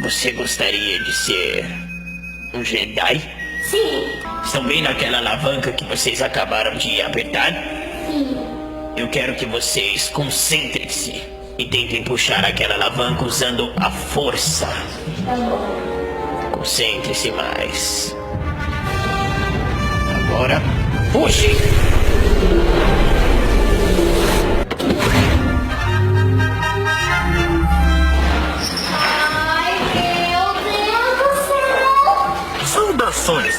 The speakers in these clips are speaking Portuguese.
Você gostaria de ser um Jedi? Sim. Estão vendo aquela alavanca que vocês acabaram de apertar? Sim. Eu quero que vocês concentrem-se e tentem puxar aquela alavanca usando a força. Tá bom. Concentre-se mais. Agora, puxe! Ai, meu Deus do céu! Saudações!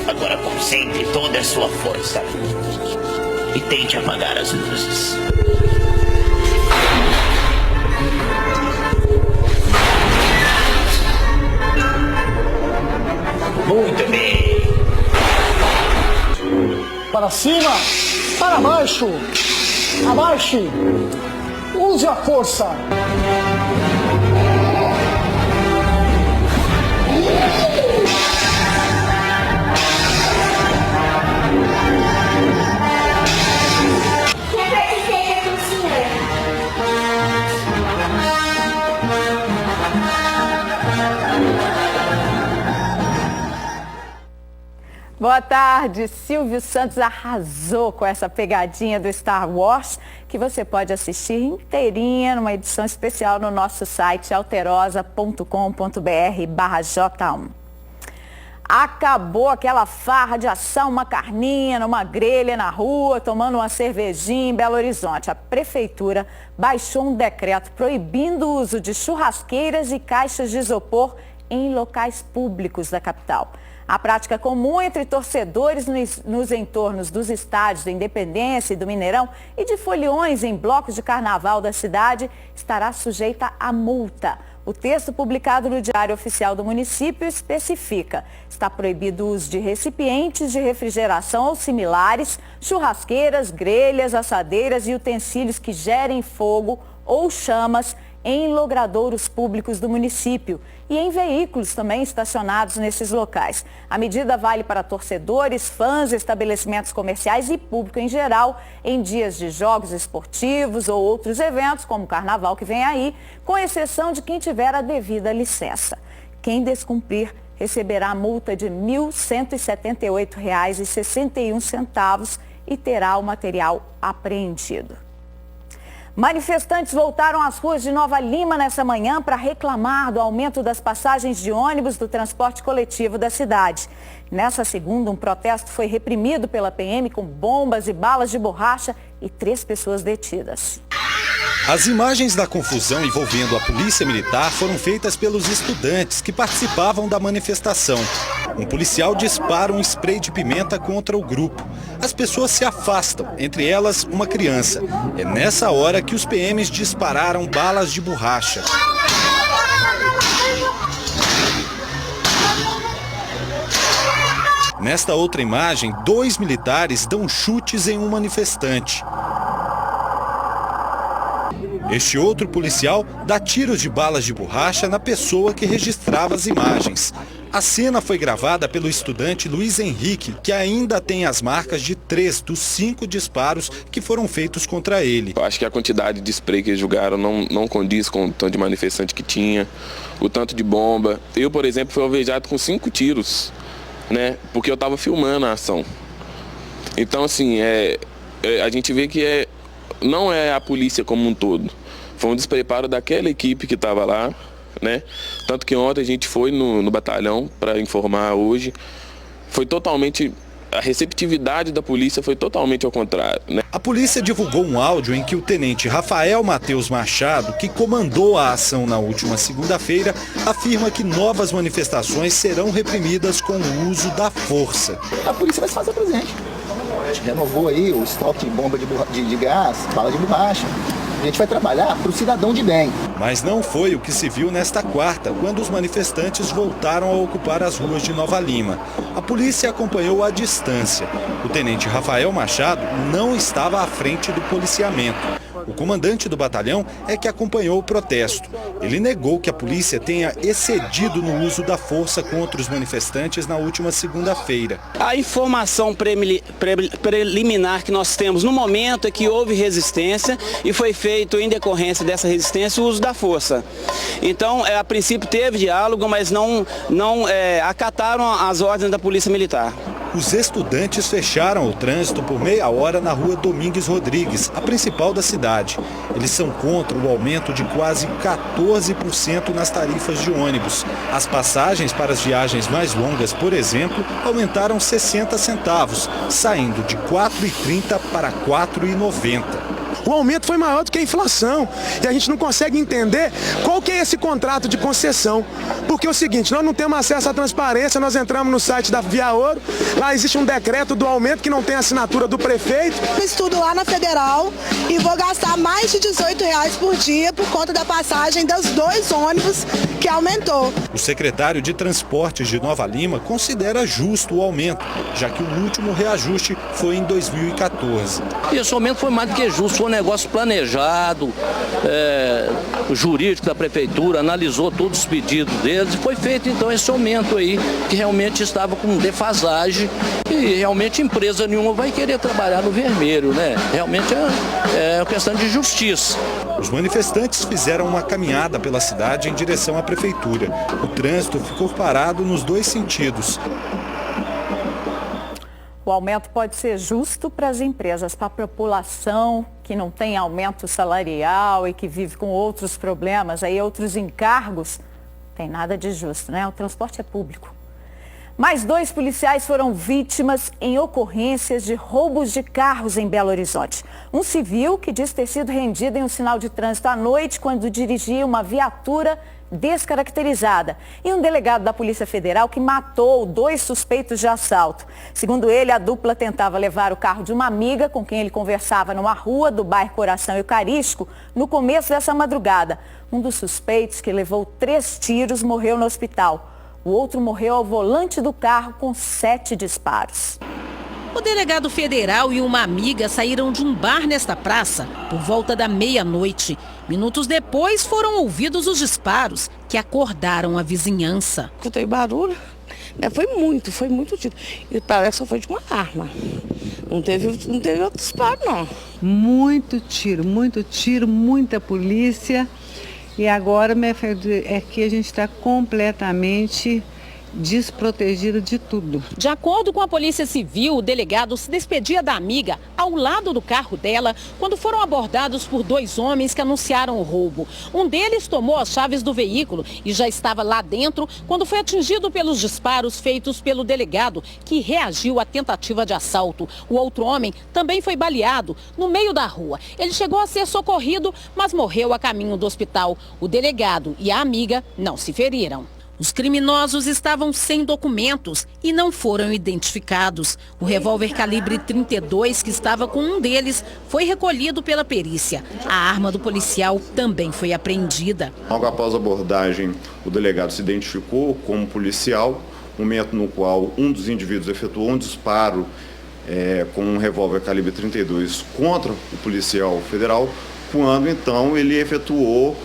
Agora concentre toda a sua força e tente apagar as luzes. Muito bem. Para cima, para baixo, abaixe, use a força. Que parte seja com o senhor? Boa tarde, Silvio Santos arrasou com essa pegadinha do Star Wars, que você pode assistir inteirinha numa edição especial no nosso site alterosa.com.br/J1. Acabou aquela farra de assar uma carninha numa grelha na rua, tomando uma cervejinha em Belo Horizonte. A prefeitura baixou um decreto proibindo o uso de churrasqueiras e caixas de isopor em locais públicos da capital. A prática comum entre torcedores nos entornos dos estádios da Independência e do Mineirão e de foliões em blocos de carnaval da cidade estará sujeita a multa. O texto publicado no Diário Oficial do município especifica: está proibido o uso de recipientes de refrigeração ou similares, churrasqueiras, grelhas, assadeiras e utensílios que gerem fogo ou chamas em logradouros públicos do município e em veículos também estacionados nesses locais. A medida vale para torcedores, fãs, estabelecimentos comerciais e público em geral, em dias de jogos esportivos ou outros eventos, como o carnaval que vem aí, com exceção de quem tiver a devida licença. Quem descumprir receberá multa de R$ 1.178,61 e terá o material apreendido. Manifestantes voltaram às ruas de Nova Lima nessa manhã para reclamar do aumento das passagens de ônibus do transporte coletivo da cidade. Nessa segunda, um protesto foi reprimido pela PM com bombas e balas de borracha e 3 pessoas detidas. As imagens da confusão envolvendo a polícia militar foram feitas pelos estudantes que participavam da manifestação. Um policial dispara um spray de pimenta contra o grupo. As pessoas se afastam, entre elas uma criança. É nessa hora que os PMs dispararam balas de borracha. Nesta outra imagem, 2 militares dão chutes em um manifestante. Este outro policial dá tiros de balas de borracha na pessoa que registrava as imagens. A cena foi gravada pelo estudante Luiz Henrique, que ainda tem as marcas de 3 dos 5 disparos que foram feitos contra ele. Eu acho que a quantidade de spray que eles jogaram não condiz com o tanto de manifestante que tinha, o tanto de bomba. Eu, por exemplo, fui alvejado com 5 tiros, né? Porque eu estava filmando a ação. Então, assim, a gente vê que não é a polícia como um todo. Foi um despreparo daquela equipe que estava lá, né? Tanto que ontem a gente foi no batalhão para informar hoje. Foi totalmente... A receptividade da polícia foi totalmente ao contrário, né? A polícia divulgou um áudio em que o tenente Rafael Matheus Machado, que comandou a ação na última segunda-feira, afirma que novas manifestações serão reprimidas com o uso da força. A polícia vai se fazer presente. A gente renovou aí o estoque de bomba de gás, bala de borracha. A gente vai trabalhar para o cidadão de bem. Mas não foi o que se viu nesta quarta, quando os manifestantes voltaram a ocupar as ruas de Nova Lima. A polícia acompanhou à distância. O tenente Rafael Machado não estava à frente do policiamento. O comandante do batalhão é que acompanhou o protesto. Ele negou que a polícia tenha excedido no uso da força contra os manifestantes na última segunda-feira. A informação preliminar que nós temos no momento é que houve resistência e foi feito, em decorrência dessa resistência, o uso da força. Então, a princípio teve diálogo, mas não acataram as ordens da Polícia Militar. Os estudantes fecharam o trânsito por meia hora na rua Domingues Rodrigues, a principal da cidade. Eles são contra o aumento de quase 14% nas tarifas de ônibus. As passagens para as viagens mais longas, por exemplo, aumentaram 60 centavos, saindo de R$ 4,30 para R$ 4,90. O aumento foi maior do que a inflação e a gente não consegue entender qual que é esse contrato de concessão. Porque é o seguinte, nós não temos acesso à transparência, nós entramos no site da Via Ouro, lá existe um decreto do aumento que não tem assinatura do prefeito. Eu estudo lá na Federal e vou gastar mais de R$18 por dia por conta da passagem dos 2 ônibus que aumentou. O secretário de Transportes de Nova Lima considera justo o aumento, já que o último reajuste foi em 2014. Esse aumento foi mais do que justo, foi um negócio planejado, o jurídico da prefeitura analisou todos os pedidos deles e foi feito então esse aumento aí, que realmente estava com defasagem e realmente empresa nenhuma vai querer trabalhar no vermelho, né? Realmente é questão de justiça. Os manifestantes fizeram uma caminhada pela cidade em direção à prefeitura. O trânsito ficou parado nos 2 sentidos. O aumento pode ser justo para as empresas, para a população que não tem aumento salarial e que vive com outros problemas, aí outros encargos, não tem nada de justo, né? O transporte é público. Mais 2 policiais foram vítimas em ocorrências de roubos de carros em Belo Horizonte. Um civil que diz ter sido rendido em um sinal de trânsito à noite quando dirigia uma viatura descaracterizada. E um delegado da Polícia Federal que matou 2 suspeitos de assalto. Segundo ele, a dupla tentava levar o carro de uma amiga com quem ele conversava numa rua do bairro Coração Eucarístico no começo dessa madrugada. Um dos suspeitos, que levou 3 tiros, morreu no hospital. O outro morreu ao volante do carro com 7 disparos. O delegado federal e uma amiga saíram de um bar nesta praça por volta da meia-noite. Minutos depois foram ouvidos os disparos que acordaram a vizinhança. Escutei barulho, foi muito tiro. E parece que só foi de uma arma. Não teve outro disparo, não. Muito tiro, muita polícia. E agora, minha filha, é que a gente está completamente desprotegido de tudo. De acordo com a Polícia Civil, o delegado se despedia da amiga ao lado do carro dela quando foram abordados por 2 homens que anunciaram o roubo. Um deles tomou as chaves do veículo e já estava lá dentro quando foi atingido pelos disparos feitos pelo delegado, que reagiu à tentativa de assalto. O outro homem também foi baleado no meio da rua. Ele chegou a ser socorrido, mas morreu a caminho do hospital. O delegado e a amiga não se feriram. Os criminosos estavam sem documentos e não foram identificados. O revólver calibre 32 que estava com um deles foi recolhido pela perícia. A arma do policial também foi apreendida. Logo após a abordagem, o delegado se identificou como policial, momento no qual um dos indivíduos efetuou um disparo com um revólver calibre 32 contra o policial federal, quando então ele efetuou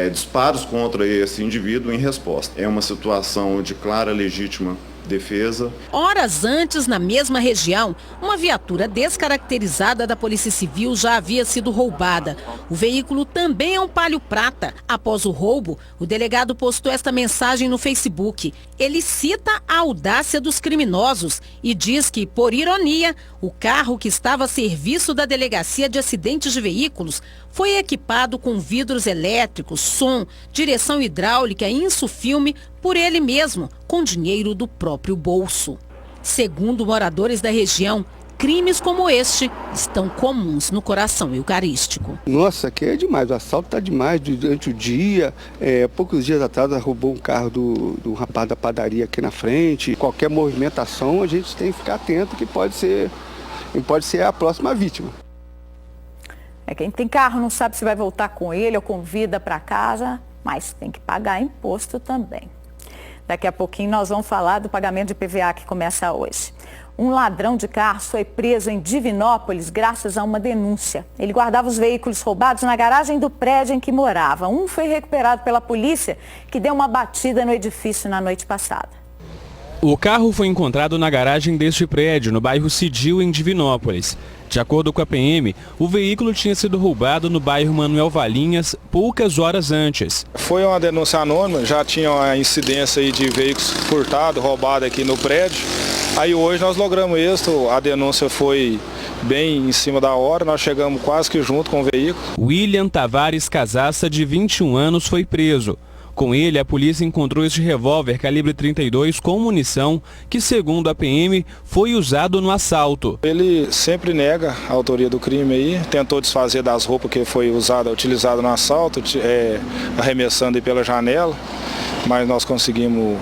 disparos contra esse indivíduo em resposta. É uma situação de clara, legítima defesa. Horas antes, na mesma região, uma viatura descaracterizada da Polícia Civil já havia sido roubada. O veículo também é um Palio prata. Após o roubo, o delegado postou esta mensagem no Facebook. Ele cita a audácia dos criminosos e diz que, por ironia, o carro que estava a serviço da Delegacia de Acidentes de Veículos foi equipado com vidros elétricos, som, direção hidráulica e insufilme por ele mesmo, com dinheiro do próprio bolso. Segundo moradores da região, crimes como este estão comuns no Coração Eucarístico. Nossa, aqui é demais, o assalto está demais durante o dia. Poucos dias atrás roubou um carro do rapaz da padaria aqui na frente. Qualquer movimentação a gente tem que ficar atento que pode ser a próxima vítima. Quem tem carro não sabe se vai voltar com ele ou convida para casa, mas tem que pagar imposto também. Daqui a pouquinho nós vamos falar do pagamento de PVA que começa hoje. Um ladrão de carros foi preso em Divinópolis graças a uma denúncia. Ele guardava os veículos roubados na garagem do prédio em que morava. Um foi recuperado pela polícia, que deu uma batida no edifício na noite passada. O carro foi encontrado na garagem deste prédio, no bairro Cidil, em Divinópolis. De acordo com a PM, o veículo tinha sido roubado no bairro Manuel Valinhas poucas horas antes. Foi uma denúncia anônima, já tinha uma incidência aí de veículos furtados, roubados aqui no prédio. Aí hoje nós logramos êxito, a denúncia foi bem em cima da hora, nós chegamos quase que junto com o veículo. William Tavares Casaça, de 21 anos, foi preso. Com ele, a polícia encontrou este revólver calibre 32 com munição, que, segundo a PM, foi usado no assalto. Ele sempre nega a autoria do crime aí, tentou desfazer das roupas que foi utilizado no assalto, arremessando aí pela janela, mas nós conseguimos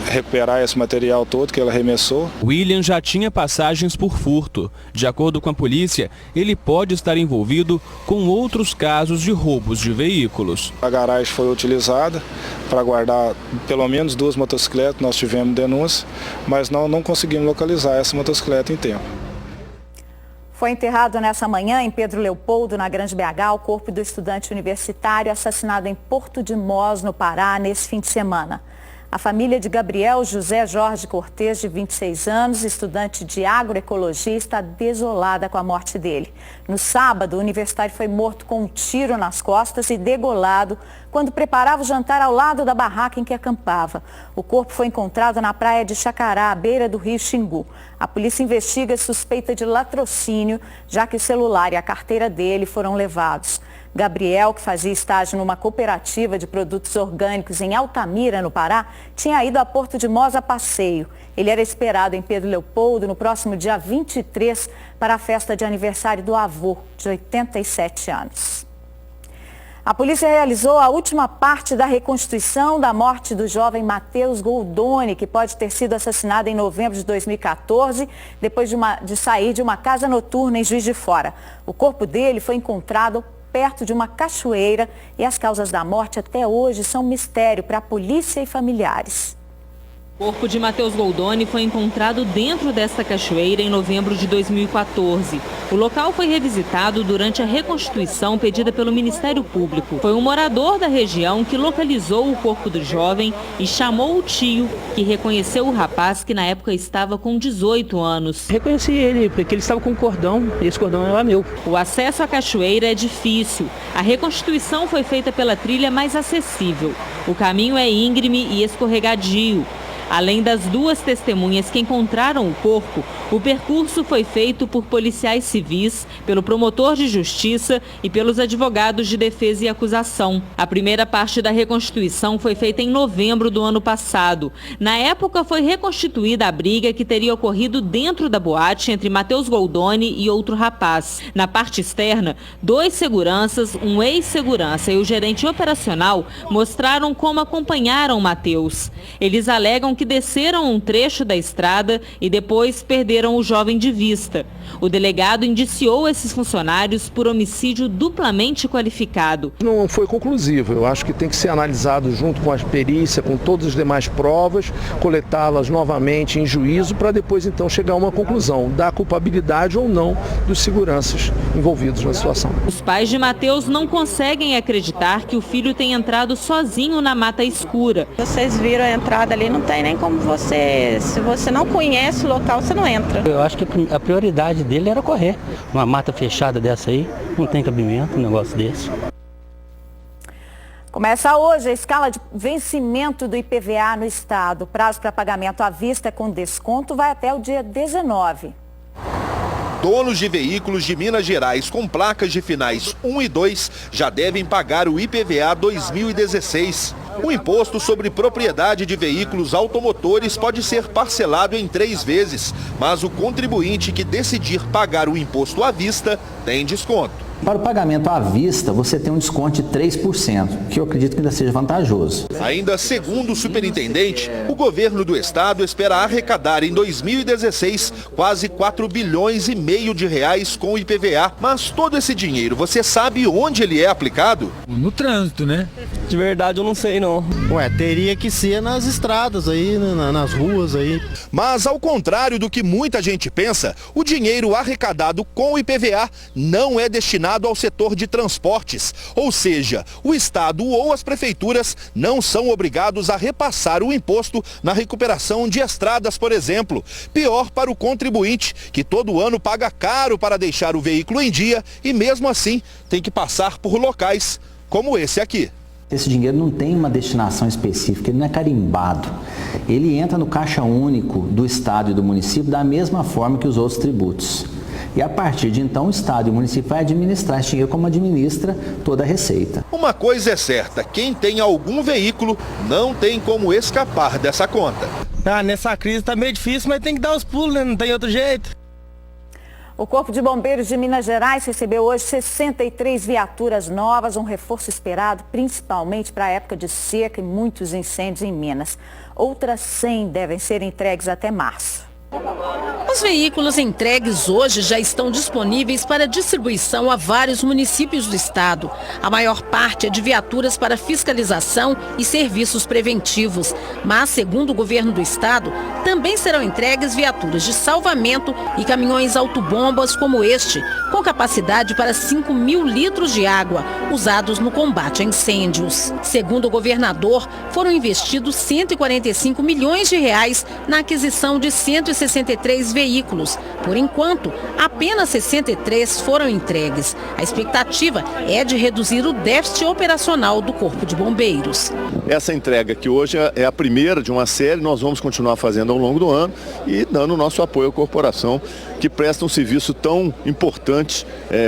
recuperar esse material todo que ele arremessou. William já tinha passagens por furto. De acordo com a polícia, ele pode estar envolvido com outros casos de roubos de veículos. A garagem foi utilizada para guardar pelo menos 2 motocicletas, nós tivemos denúncia, mas não conseguimos localizar essa motocicleta em tempo. Foi enterrado nessa manhã em Pedro Leopoldo, na Grande BH, o corpo do estudante universitário assassinado em Porto de Mós, no Pará, nesse fim de semana. A família de Gabriel José Jorge Cortes, de 26 anos, estudante de agroecologia, está desolada com a morte dele. No sábado, o universitário foi morto com um tiro nas costas e degolado quando preparava o jantar ao lado da barraca em que acampava. O corpo foi encontrado na praia de Chacará, à beira do rio Xingu. A polícia investiga suspeita de latrocínio, já que o celular e a carteira dele foram levados. Gabriel, que fazia estágio numa cooperativa de produtos orgânicos em Altamira, no Pará, tinha ido a Porto de Mós a passeio. Ele era esperado em Pedro Leopoldo no próximo dia 23 para a festa de aniversário do avô, de 87 anos. A polícia realizou a última parte da reconstituição da morte do jovem Matheus Goldoni, que pode ter sido assassinado em novembro de 2014, depois de sair de uma casa noturna em Juiz de Fora. O corpo dele foi encontrado perto de uma cachoeira e as causas da morte até hoje são mistério para a polícia e familiares. O corpo de Matheus Goldoni foi encontrado dentro desta cachoeira em novembro de 2014. O local foi revisitado durante a reconstituição pedida pelo Ministério Público. Foi um morador da região que localizou o corpo do jovem e chamou o tio, que reconheceu o rapaz, que na época estava com 18 anos. Reconheci ele, porque ele estava com um cordão, e esse cordão era meu. O acesso à cachoeira é difícil. A reconstituição foi feita pela trilha mais acessível. O caminho é íngreme e escorregadio. Além das 2 testemunhas que encontraram o corpo, o percurso foi feito por policiais civis, pelo promotor de justiça e pelos advogados de defesa e acusação. A primeira parte da reconstituição foi feita em novembro do ano passado. Na época, foi reconstituída a briga que teria ocorrido dentro da boate entre Matheus Goldoni e outro rapaz. Na parte externa, 2 seguranças, um ex-segurança e o gerente operacional mostraram como acompanharam Matheus. Eles alegam que desceram um trecho da estrada e depois perderam o jovem de vista. O delegado indiciou esses funcionários por homicídio duplamente qualificado. Não foi conclusivo. Eu acho que tem que ser analisado junto com a perícia, com todas as demais provas, coletá-las novamente em juízo para depois então chegar a uma conclusão da culpabilidade ou não dos seguranças envolvidos na situação. Os pais de Matheus não conseguem acreditar que o filho tenha entrado sozinho na mata escura. Vocês viram a entrada ali, não tem nem como se você não conhece o local, você não entra. Eu acho que a prioridade dele era correr. Uma mata fechada dessa aí, não tem cabimento um negócio desse. Começa hoje a escala de vencimento do IPVA no estado. O prazo para pagamento à vista com desconto vai até o dia 19. Donos de veículos de Minas Gerais com placas de finais 1 e 2 já devem pagar o IPVA 2016. O imposto sobre propriedade de veículos automotores pode ser parcelado em 3 vezes, mas o contribuinte que decidir pagar o imposto à vista tem desconto. Para o pagamento à vista, você tem um desconto de 3%, que eu acredito que ainda seja vantajoso. Ainda segundo o superintendente, o governo do estado espera arrecadar em 2016 quase 4,5 bilhões de reais com o IPVA. Mas todo esse dinheiro, você sabe onde ele é aplicado? No trânsito, né? De verdade eu não sei não. Ué, teria que ser nas estradas aí, nas ruas aí. Mas ao contrário do que muita gente pensa, o dinheiro arrecadado com o IPVA não é destinado ao setor de transportes. Ou seja, o Estado ou as prefeituras não são obrigados a repassar o imposto na recuperação de estradas, por exemplo. Pior para o contribuinte, que todo ano paga caro para deixar o veículo em dia e mesmo assim tem que passar por locais como esse aqui. Esse dinheiro não tem uma destinação específica, ele não é carimbado. Ele entra no caixa único do Estado e do município da mesma forma que os outros tributos. E a partir de então o Estado e o município vai administrar esse dinheiro como administra toda a receita. Uma coisa é certa, quem tem algum veículo não tem como escapar dessa conta. Nessa crise tá meio difícil, mas tem que dar os pulos, né? Não tem outro jeito. O Corpo de Bombeiros de Minas Gerais recebeu hoje 63 viaturas novas, um reforço esperado principalmente para a época de seca e muitos incêndios em Minas. Outras 100 devem ser entregues até março. Os veículos entregues hoje já estão disponíveis para distribuição a vários municípios do estado. A maior parte é de viaturas para fiscalização e serviços preventivos. Mas, segundo o governo do estado, também serão entregues viaturas de salvamento e caminhões autobombas como este, com capacidade para 5.000 litros de água, usados no combate a incêndios. Segundo o governador, foram investidos 145 milhões de reais na aquisição de 163 veículos. Por enquanto, apenas 63 foram entregues. A expectativa é de reduzir o déficit operacional do Corpo de Bombeiros. Essa entrega que hoje é a primeira de uma série, nós vamos continuar fazendo ao longo do ano e dando o nosso apoio à corporação que presta um serviço tão importante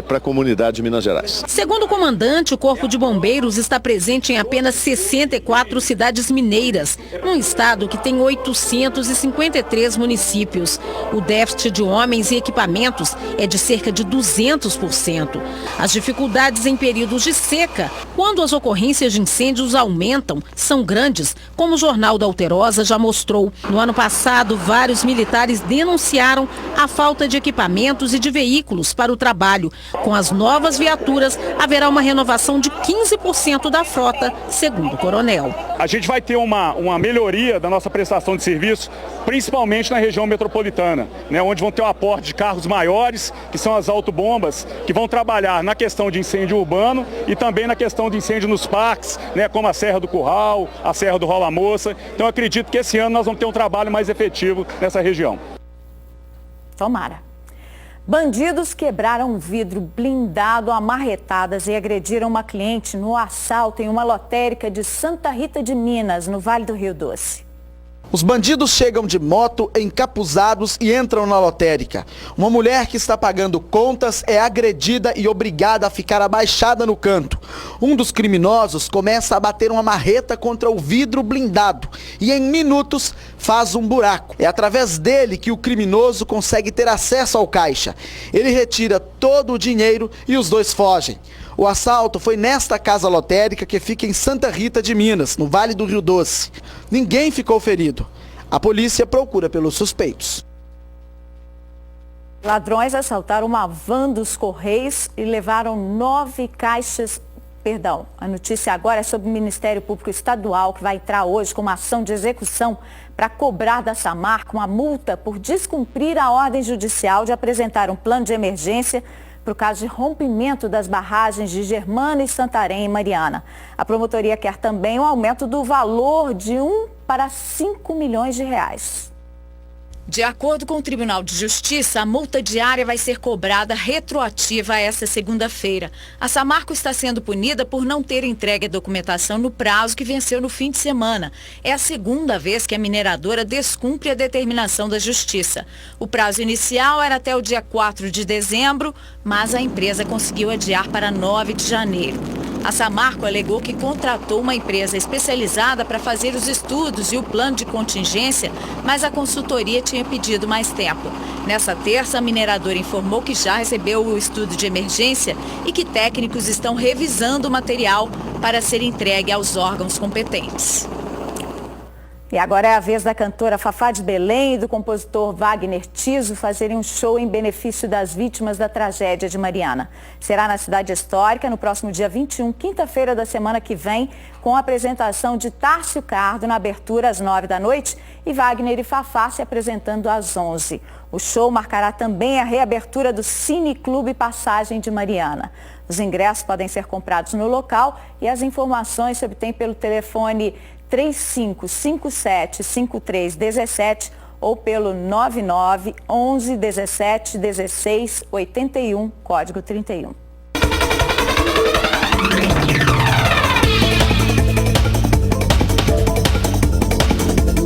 para a comunidade de Minas Gerais. Segundo o comandante, o Corpo de Bombeiros está presente em apenas 64 cidades mineiras, num estado que tem 853 municípios. O déficit de homens e equipamentos é de cerca de 200%. As dificuldades em períodos de seca, quando as ocorrências de incêndios aumentam, são grandes, como o Jornal da Alterosa já mostrou. No ano passado, vários militares denunciaram a falta de equipamentos e de veículos para o trabalho. Com as novas viaturas, haverá uma renovação de 15% da frota, segundo o coronel. A gente vai ter uma melhoria da nossa prestação de serviço, principalmente na região metropolitana, né, onde vão ter um aporte de carros maiores, que são as autobombas, que vão trabalhar na questão de incêndio urbano e também na questão de incêndio nos parques, né, como a Serra do Curral, a Serra do Rola Moça. Então eu acredito que esse ano nós vamos ter um trabalho mais efetivo nessa região. Tomara. Bandidos quebraram um vidro blindado a marretadas e agrediram uma cliente no assalto em uma lotérica de Santa Rita de Minas, no Vale do Rio Doce. Os bandidos chegam de moto, encapuzados e entram na lotérica. Uma mulher que está pagando contas é agredida e obrigada a ficar abaixada no canto. Um dos criminosos começa a bater uma marreta contra o vidro blindado e em minutos faz um buraco. É através dele que o criminoso consegue ter acesso ao caixa. Ele retira todo o dinheiro e os dois fogem. O assalto foi nesta casa lotérica que fica em Santa Rita de Minas, no Vale do Rio Doce. Ninguém ficou ferido. A polícia procura pelos suspeitos. Ladrões assaltaram uma van dos Correios e levaram 9 caixas. Perdão, a notícia agora é sobre o Ministério Público Estadual, que vai entrar hoje com uma ação de execução para cobrar da Samarco uma multa por descumprir a ordem judicial de apresentar um plano de emergência para o caso de rompimento das barragens de Germana e Santarém e Mariana. A promotoria quer também um aumento do valor de 1 para 5 milhões de reais. De acordo com o Tribunal de Justiça, a multa diária vai ser cobrada retroativa a esta segunda-feira. A Samarco está sendo punida por não ter entregue a documentação no prazo que venceu no fim de semana. É a segunda vez que a mineradora descumpre a determinação da Justiça. O prazo inicial era até o dia 4 de dezembro, mas a empresa conseguiu adiar para 9 de janeiro. A Samarco alegou que contratou uma empresa especializada para fazer os estudos e o plano de contingência, mas a consultoria tinha pedido mais tempo. Nessa terça, a mineradora informou que já recebeu o estudo de emergência e que técnicos estão revisando o material para ser entregue aos órgãos competentes. E agora é a vez da cantora Fafá de Belém e do compositor Wagner Tiso fazerem um show em benefício das vítimas da tragédia de Mariana. Será na cidade histórica no próximo dia 21, quinta-feira da semana que vem, com a apresentação de Tárcio Cardo na abertura às 9 da noite e Wagner e Fafá se apresentando às 11. O show marcará também a reabertura do Cine Clube Passagem de Mariana. Os ingressos podem ser comprados no local e as informações se obtêm pelo telefone 3557-5317 ou pelo 99 11 17 16 81, código 31.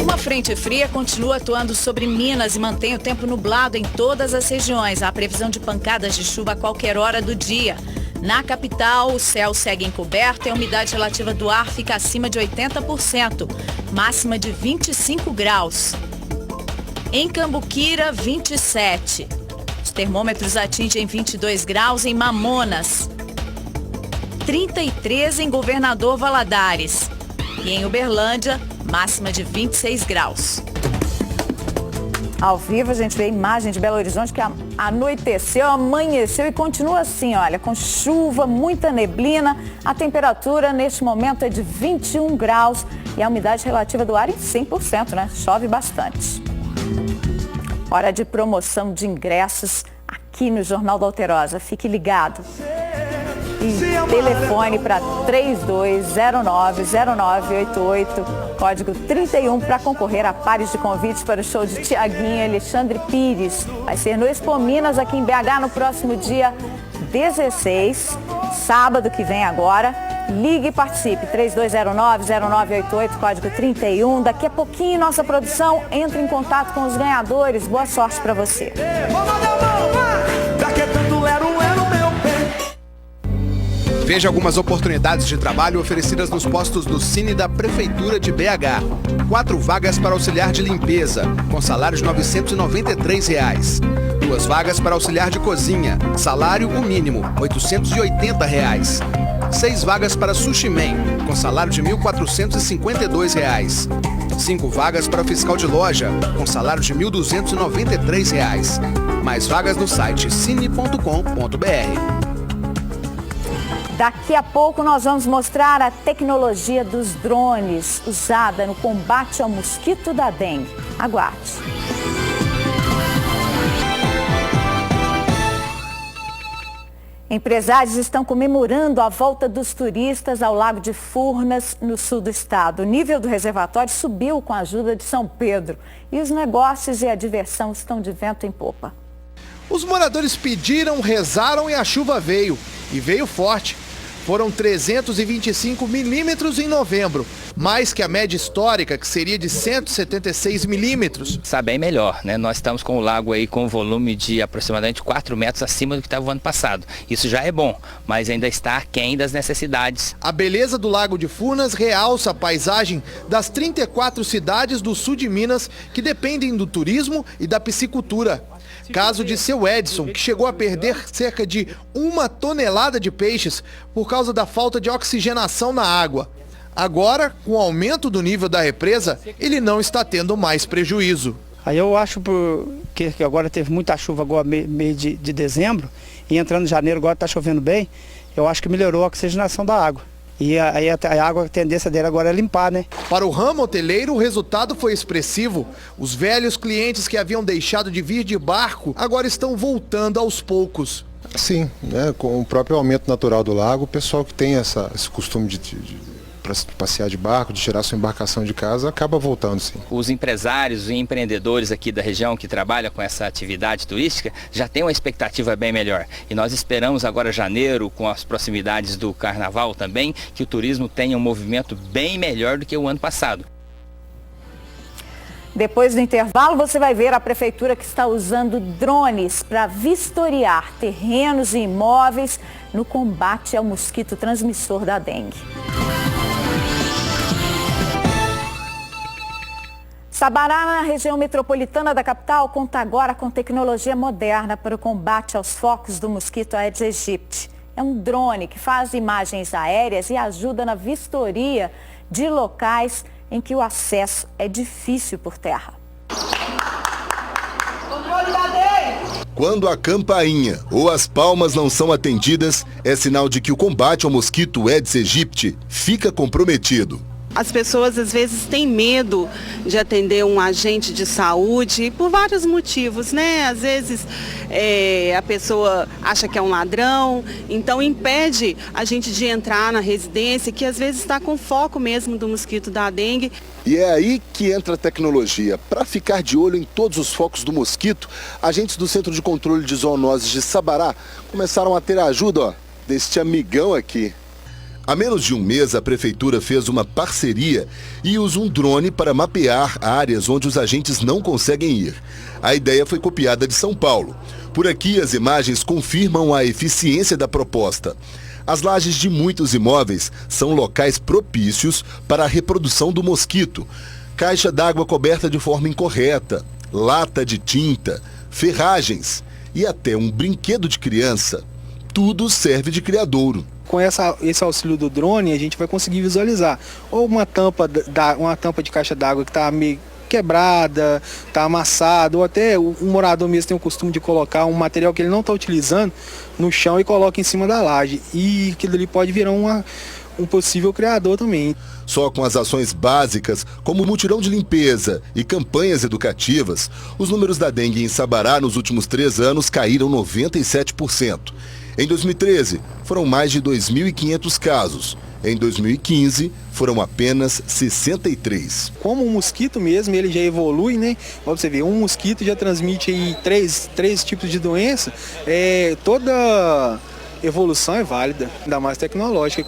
Uma frente fria continua atuando sobre Minas e mantém o tempo nublado em todas as regiões. Há previsão de pancadas de chuva a qualquer hora do dia. Na capital, o céu segue encoberto e a umidade relativa do ar fica acima de 80%, máxima de 25 graus. Em Cambuquira, 27. Os termômetros atingem 22 graus em Mamonas, 33 em Governador Valadares e em Uberlândia, máxima de 26 graus. Ao vivo a gente vê a imagem de Belo Horizonte que anoiteceu, amanheceu e continua assim, olha, com chuva, muita neblina. A temperatura neste momento é de 21 graus e a umidade relativa do ar em 100%, né? Chove bastante. Hora de promoção de ingressos aqui no Jornal da Alterosa. Fique ligado. E telefone para 3209-0988, código 31, para concorrer a pares de convites para o show de Tiaguinho e Alexandre Pires. Vai ser no Expo Minas, aqui em BH, no próximo dia 16, sábado que vem agora. Ligue e participe, 3209-0988, código 31. Daqui a pouquinho, nossa produção entra em contato com os ganhadores. Boa sorte para você. Veja algumas oportunidades de trabalho oferecidas nos postos do Cine da Prefeitura de BH. 4 vagas para auxiliar de limpeza, com salário de R$ 993. 2 vagas para auxiliar de cozinha, salário o mínimo, R$ 880. 6 vagas para sushi man, com salário de R$ 1.452. 5 vagas para fiscal de loja, com salário de R$ 1.293. Mais vagas no site cine.com.br. Daqui a pouco nós vamos mostrar a tecnologia dos drones usada no combate ao mosquito da dengue. Aguarde. Empresários estão comemorando a volta dos turistas ao Lago de Furnas, no sul do estado. O nível do reservatório subiu com a ajuda de São Pedro e os negócios e a diversão estão de vento em popa. Os moradores pediram, rezaram e a chuva veio. E veio forte. Foram 325 milímetros em novembro, mais que a média histórica, que seria de 176 milímetros. Está bem melhor, né? Nós estamos com o lago aí com um volume de aproximadamente 4 metros acima do que estava o ano passado. Isso já é bom, mas ainda está aquém das necessidades. A beleza do Lago de Furnas realça a paisagem das 34 cidades do sul de Minas que dependem do turismo e da piscicultura. Caso de seu Edson, que chegou a perder cerca de 1 tonelada de peixes por causa da falta de oxigenação na água. Agora, com o aumento do nível da represa, ele não está tendo mais prejuízo. Aí eu acho que agora teve muita chuva agora mês de dezembro e entrando em janeiro agora está chovendo bem, eu acho que melhorou a oxigenação da água. E aí a água, a tendência dele agora é limpar, né? Para o ramo hoteleiro, o resultado foi expressivo. Os velhos clientes que haviam deixado de vir de barco agora estão voltando aos poucos. Sim, né, com o próprio aumento natural do lago, o pessoal que tem esse costume de passear de barco, de tirar sua embarcação de casa, acaba voltando, sim. Os empresários e empreendedores aqui da região que trabalham com essa atividade turística já têm uma expectativa bem melhor. E nós esperamos agora janeiro, com as proximidades do carnaval também, que o turismo tenha um movimento bem melhor do que o ano passado. Depois do intervalo, você vai ver a prefeitura que está usando drones para vistoriar terrenos e imóveis no combate ao mosquito transmissor da dengue. Sabará, na região metropolitana da capital, conta agora com tecnologia moderna para o combate aos focos do mosquito Aedes aegypti. É um drone que faz imagens aéreas e ajuda na vistoria de locais em que o acesso é difícil por terra. Quando a campainha ou as palmas não são atendidas, é sinal de que o combate ao mosquito Aedes aegypti fica comprometido. As pessoas às vezes têm medo de atender um agente de saúde por vários motivos, né? Às vezes a pessoa acha que é um ladrão, então impede a gente de entrar na residência, que às vezes está com foco mesmo do mosquito da dengue. E é aí que entra a tecnologia. Para ficar de olho em todos os focos do mosquito, agentes do Centro de Controle de Zoonoses de Sabará começaram a ter a ajuda deste amigão aqui. Há menos de um mês, a prefeitura fez uma parceria e usa um drone para mapear áreas onde os agentes não conseguem ir. A ideia foi copiada de São Paulo. Por aqui, as imagens confirmam a eficiência da proposta. As lajes de muitos imóveis são locais propícios para a reprodução do mosquito. Caixa d'água coberta de forma incorreta, lata de tinta, ferragens e até um brinquedo de criança. Tudo serve de criadouro. Com esse auxílio do drone, a gente vai conseguir visualizar ou uma tampa de caixa d'água que está meio quebrada, está amassada, ou até um morador mesmo tem o costume de colocar um material que ele não está utilizando no chão e coloca em cima da laje. E aquilo ali pode virar um possível criador também. Só com as ações básicas, como mutirão de limpeza e campanhas educativas, os números da dengue em Sabará nos últimos 3 anos caíram 97%. Em 2013, foram mais de 2.500 casos. Em 2015, foram apenas 63. Como o mosquito mesmo, ele já evolui, né? Ó, você vê, um mosquito já transmite aí três tipos de doença. Toda evolução é válida, ainda mais tecnológica,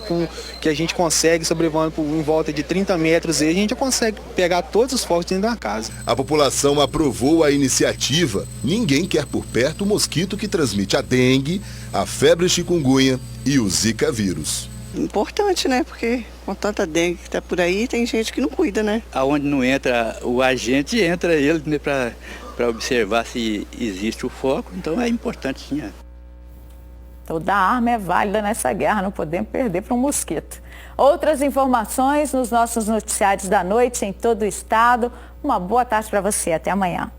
que a gente consegue sobrevoando em volta de 30 metros e a gente já consegue pegar todos os focos dentro da casa. A população aprovou a iniciativa. Ninguém quer por perto o mosquito que transmite a dengue, a febre chikungunya e o zika vírus. Importante, né? Porque com tanta dengue que está por aí, tem gente que não cuida, né? Aonde não entra o agente, entra ele, né, para observar se existe o foco, então é importante sim. Toda arma é válida nessa guerra, não podemos perder para um mosquito. Outras informações nos nossos noticiários da noite em todo o estado. Uma boa tarde para você, até amanhã.